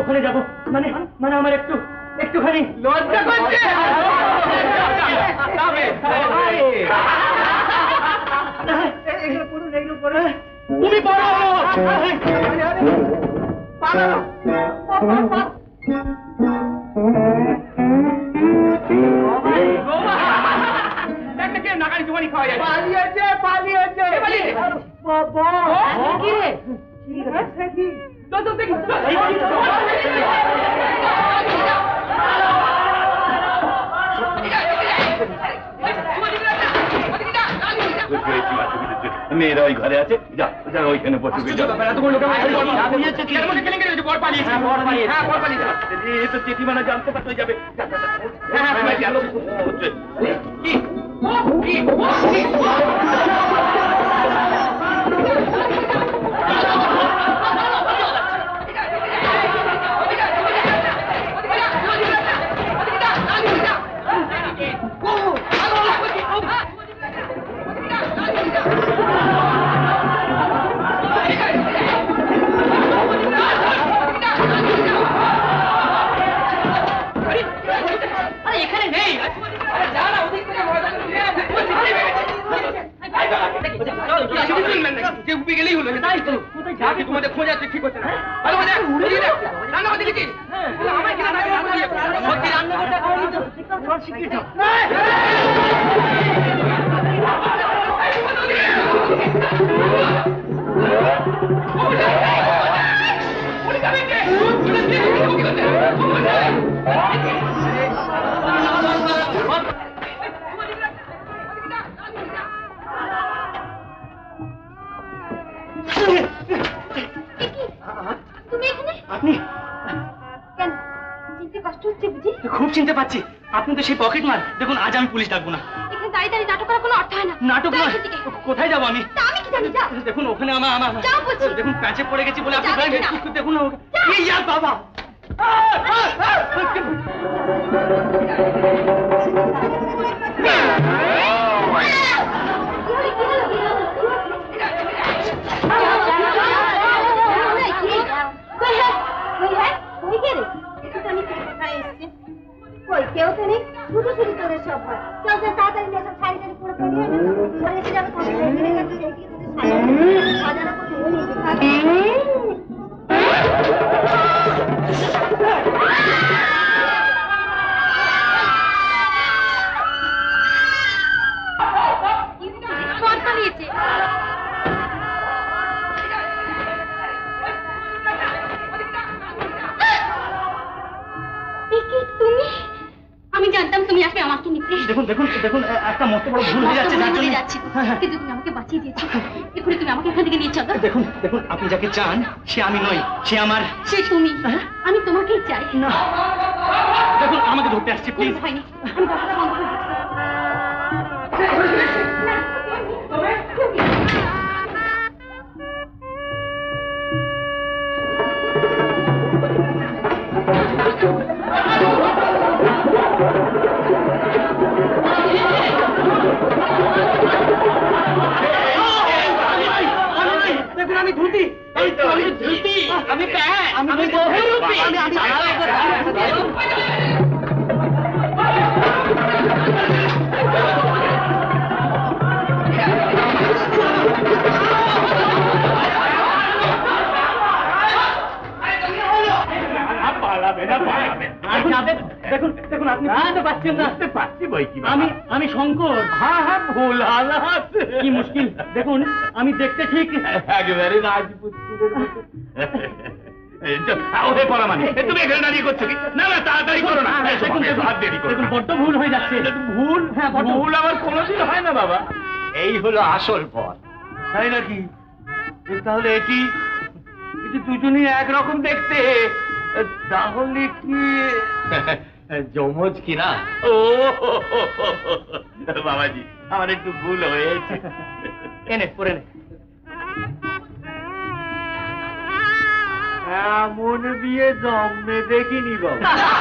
ওখানে যাবো, মানে মানে আমার একটুখানি লজ্জা করছে। তুমি পারো। নাগাড়ি জোয়ানি খাওয়া যায়। পালিয়েছে পালিয়েছে মেয়েরা ওই ঘরে আছে, যা যা ওইখানে বসে জেঠিমানা জানতে পারতে যাবে। গেলেই হলো, তাই তো তোমাদের খোঁজা ঠিক হচ্ছে না। খুব চিনতে পাচ্ছি, আপনি তো সেই পকেট মার। দেখুন আজ আমি পুলিশ ডাকবো না। দাঁড়িয়ে দাঁড়িয়ে নাটক করার কোনো অর্থ হয় না। নাটক নয়, কোথায় যাবো আমি? আমি কি জানি? দেখুন ওখানে আমার দেখুন প্যাঁচে পড়ে গেছি বলে আপনি দেখুন বাবা। কেউ তো নেই, শুধু শুধু তোদের সব হয়। চল চল তাড়াতাড়ি নিয়ে সব শাড়ি টাড়ি পরে পরে এসে যাবে। সাজানো তুমি? আমি জানতাম তুমি আসবে আমাকে নিতে। দেখুন দেখুন দেখুন একটা মস্ত বড় ভুল হয়ে যাচ্ছে, যার জন্য যাচ্ছি। কিন্তু তুমি আমাকে বাঁচিয়ে দিয়েছো। এক্ষুনি তুমি আমাকে এখান থেকে নিয়ে চলো। দেখুন দেখুন আপনি যাকে চান সে আমি নই, সে আমার। সে তুমি। আমি তোমাকেই চাই। না দেখুন আমাকে ধরতে আসছে, প্লিজ। হয়নি, আমি কথাটা বন্ধ করে আমি ধুতি, আমি দেখুন দেখুন আপনি বুঝতে পারছেন না। বুঝতে পারছি বই কি, আমি শঙ্কর। হ্যাঁ হ্যাঁ ভুল হালাত, কি মুশকিল। দেখুন আমি দেখতে ঠিক একেবারে রাজপুত্রের মতো। তুমি এখানে দাঁড়িয়ে করছো কি? না না তাড়াতাড়ি করো না, হাত দেরি করো। দেখুন বড্ড ভুল হয়ে যাচ্ছে। ভুল? হ্যাঁ ভুল আমার কোনোদিন হয় না বাবা। এই হলো আসল পথ, তাই নাকি? তাহলে এটি দুজনই একরকম দেখতে, তাহলে কি জমজ কিনা? ও বাবাজি আমার একটু ভুল হয়েছে। এনে পরে নে। এমন বিয়ে জন্মে দেখিনি বাবা।